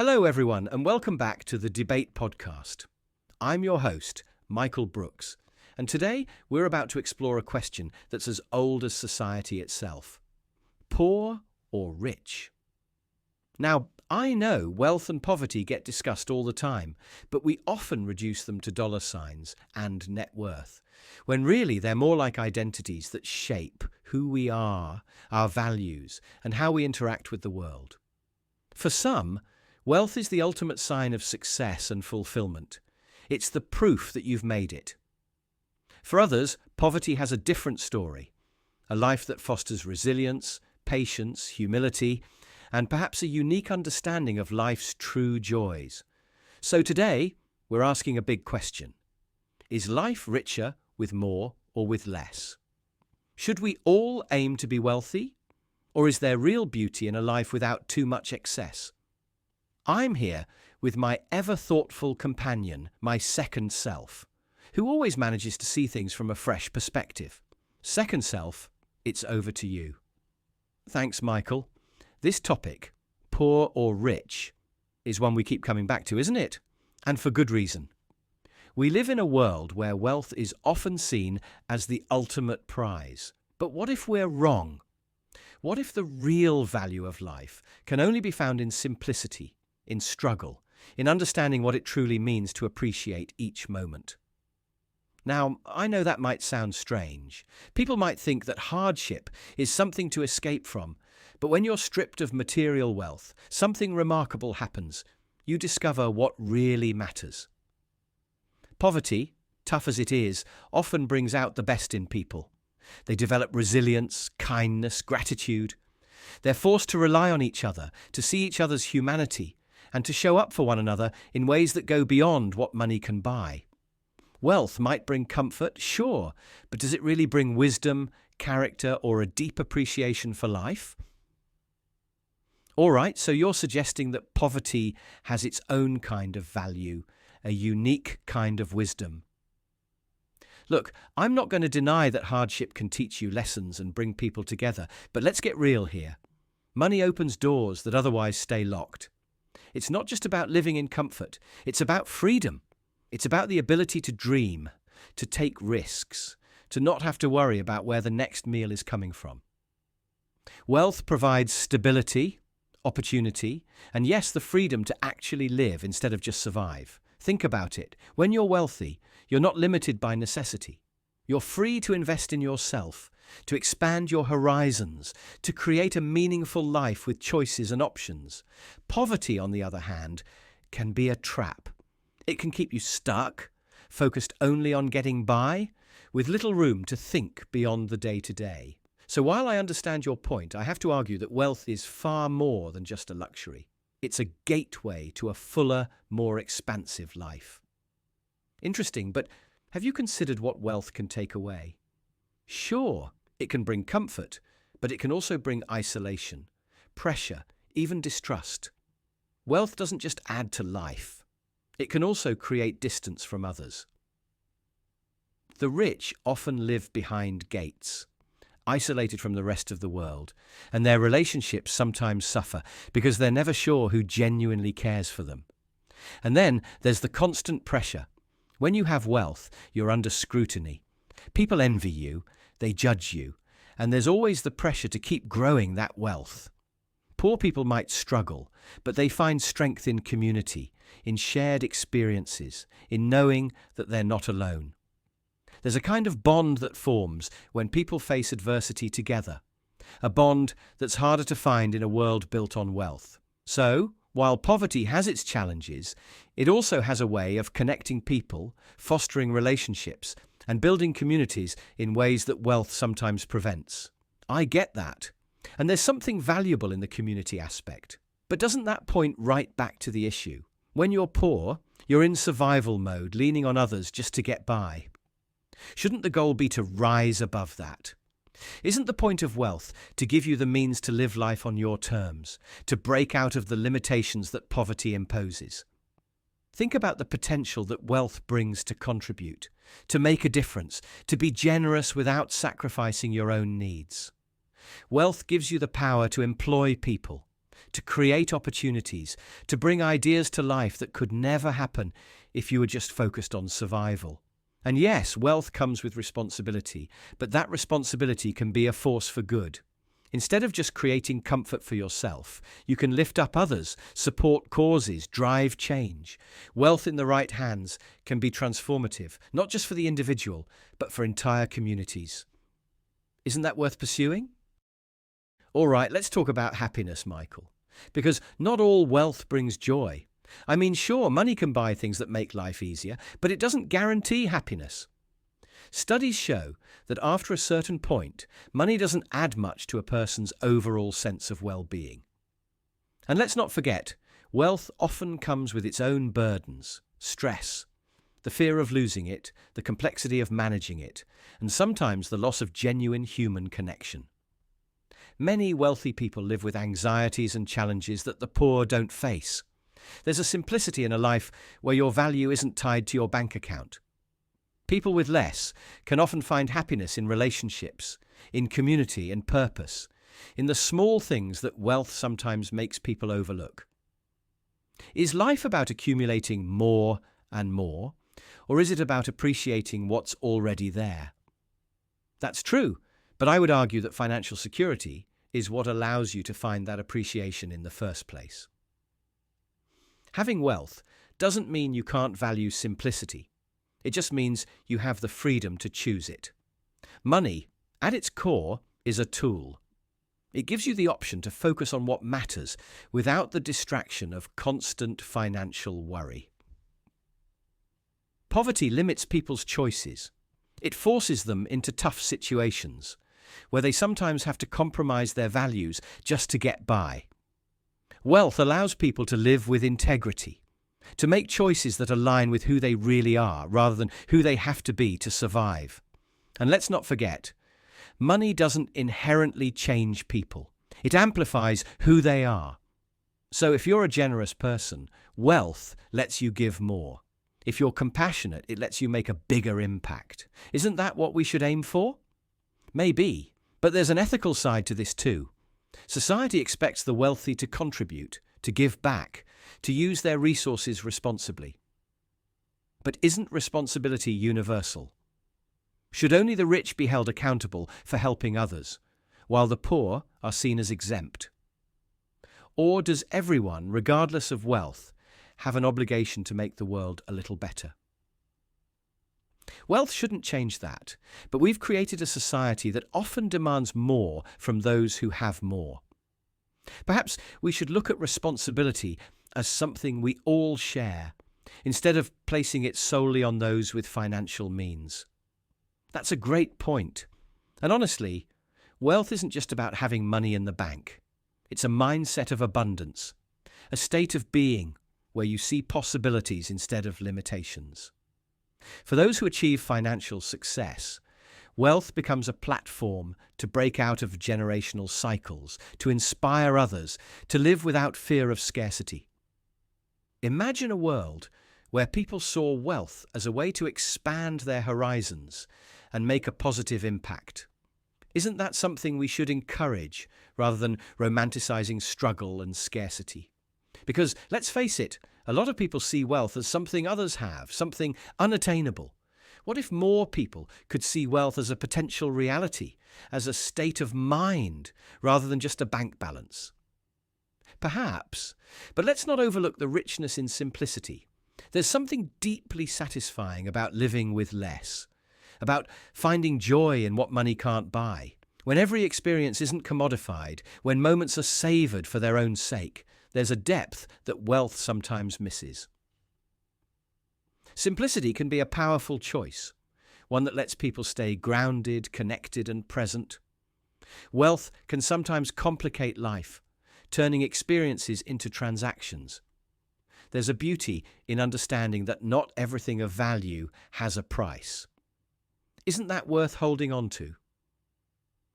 Hello, everyone, and welcome back to the Debate Podcast. I'm your host, Michael Brooks, and today we're about to explore a question that's as old as society itself. Poor or rich? Now, I know wealth and poverty get discussed all the time, but we often reduce them to dollar signs and net worth, when really they're more like identities that shape who we are, our values, and how we interact with the world. For some, wealth is the ultimate sign of success and fulfillment. It's the proof that you've made it. For others, poverty has a different story, a life that fosters resilience, patience, humility, and perhaps a unique understanding of life's true joys. So today, we're asking a big question. Is life richer with more or with less? Should we all aim to be wealthy? Or is there real beauty in a life without too much excess? I'm here with my ever-thoughtful companion, my second self, who always manages to see things from a fresh perspective. Second self, it's over to you. Thanks, Michael. This topic, poor or rich, is one we keep coming back to, isn't it? And for good reason. We live in a world where wealth is often seen as the ultimate prize. But what if we're wrong? What if the real value of life can only be found in simplicity, in struggle, in understanding what it truly means to appreciate each moment? Now, I know that might sound strange. People might think that hardship is something to escape from. But when you're stripped of material wealth, something remarkable happens. You discover what really matters. Poverty, tough as it is, often brings out the best in people. They develop resilience, kindness, gratitude. They're forced to rely on each other, to see each other's humanity, and to show up for one another in ways that go beyond what money can buy. Wealth might bring comfort, sure, but does it really bring wisdom, character, or a deep appreciation for life? All right, so you're suggesting that poverty has its own kind of value, a unique kind of wisdom. Look, I'm not going to deny that hardship can teach you lessons and bring people together, but let's get real here. Money opens doors that otherwise stay locked. It's not just about living in comfort, it's about freedom. It's about the ability to dream, to take risks, to not have to worry about where the next meal is coming from. Wealth provides stability, opportunity, and yes, the freedom to actually live instead of just survive. Think about it. When you're wealthy, you're not limited by necessity. You're free to invest in yourself, to expand your horizons, to create a meaningful life with choices and options. Poverty, on the other hand, can be a trap. It can keep you stuck, focused only on getting by, with little room to think beyond the day-to-day. So while I understand your point, I have to argue that wealth is far more than just a luxury. It's a gateway to a fuller, more expansive life. Interesting, but have you considered what wealth can take away? Sure, it can bring comfort, but it can also bring isolation, pressure, even distrust. Wealth doesn't just add to life. It can also create distance from others. The rich often live behind gates, isolated from the rest of the world, and their relationships sometimes suffer because they're never sure who genuinely cares for them. And then there's the constant pressure. When you have wealth, you're under scrutiny. People envy you, they judge you, and there's always the pressure to keep growing that wealth. Poor people might struggle, but they find strength in community, in shared experiences, in knowing that they're not alone. There's a kind of bond that forms when people face adversity together, a bond that's harder to find in a world built on wealth. So, while poverty has its challenges, it also has a way of connecting people, fostering relationships, and building communities in ways that wealth sometimes prevents. I get that. And there's something valuable in the community aspect. But doesn't that point right back to the issue? When you're poor, you're in survival mode, leaning on others just to get by. Shouldn't the goal be to rise above that? Isn't the point of wealth to give you the means to live life on your terms, to break out of the limitations that poverty imposes? Think about the potential that wealth brings to contribute, to make a difference, to be generous without sacrificing your own needs. Wealth gives you the power to employ people, to create opportunities, to bring ideas to life that could never happen if you were just focused on survival. And yes, wealth comes with responsibility, but that responsibility can be a force for good. Instead of just creating comfort for yourself, you can lift up others, support causes, drive change. Wealth in the right hands can be transformative, not just for the individual, but for entire communities. Isn't that worth pursuing? All right, let's talk about happiness, Michael. Because not all wealth brings joy. I mean, sure, money can buy things that make life easier, but it doesn't guarantee happiness. Studies show that after a certain point, money doesn't add much to a person's overall sense of well-being. And let's not forget, wealth often comes with its own burdens, stress, the fear of losing it, the complexity of managing it, and sometimes the loss of genuine human connection. Many wealthy people live with anxieties and challenges that the poor don't face. There's a simplicity in a life where your value isn't tied to your bank account. People with less can often find happiness in relationships, in community and purpose, in the small things that wealth sometimes makes people overlook. Is life about accumulating more and more, or is it about appreciating what's already there? That's true, but I would argue that financial security is what allows you to find that appreciation in the first place. Having wealth doesn't mean you can't value simplicity. It just means you have the freedom to choose it. Money, at its core, is a tool. It gives you the option to focus on what matters without the distraction of constant financial worry. Poverty limits people's choices. It forces them into tough situations, where they sometimes have to compromise their values just to get by. Wealth allows people to live with integrity, to make choices that align with who they really are rather than who they have to be to survive. And let's not forget, money doesn't inherently change people. It amplifies who they are. So if you're a generous person, wealth lets you give more. If you're compassionate, it lets you make a bigger impact. Isn't that what we should aim for? Maybe, but there's an ethical side to this too. Society expects the wealthy to contribute, to give back, to use their resources responsibly. But isn't responsibility universal? Should only the rich be held accountable for helping others, while the poor are seen as exempt? Or does everyone, regardless of wealth, have an obligation to make the world a little better? Wealth shouldn't change that, but we've created a society that often demands more from those who have more. Perhaps we should look at responsibility as something we all share, instead of placing it solely on those with financial means. That's a great point. And honestly, wealth isn't just about having money in the bank. It's a mindset of abundance, a state of being where you see possibilities instead of limitations. For those who achieve financial success, wealth becomes a platform to break out of generational cycles, to inspire others, to live without fear of scarcity. Imagine a world where people saw wealth as a way to expand their horizons and make a positive impact. Isn't that something we should encourage rather than romanticizing struggle and scarcity? Because, let's face it, a lot of people see wealth as something others have, something unattainable. What if more people could see wealth as a potential reality, as a state of mind, rather than just a bank balance? Perhaps, but let's not overlook the richness in simplicity. There's something deeply satisfying about living with less, about finding joy in what money can't buy. When every experience isn't commodified, when moments are savoured for their own sake, there's a depth that wealth sometimes misses. Simplicity can be a powerful choice, one that lets people stay grounded, connected, and present. Wealth can sometimes complicate life, turning experiences into transactions. There's a beauty in understanding that not everything of value has a price. Isn't that worth holding on to?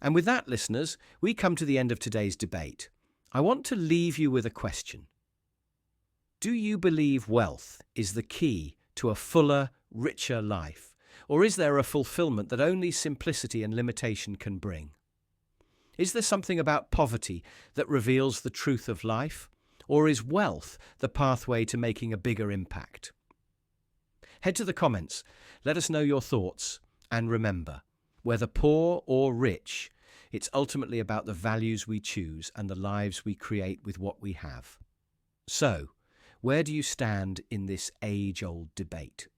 And with that, listeners, we come to the end of today's debate. I want to leave you with a question. Do you believe wealth is the key to a fuller, richer life? Or is there a fulfillment that only simplicity and limitation can bring? Is there something about poverty that reveals the truth of life? Or is wealth the pathway to making a bigger impact? Head to the comments, let us know your thoughts, and remember, whether poor or rich, it's ultimately about the values we choose and the lives we create with what we have. So, where do you stand in this age-old debate?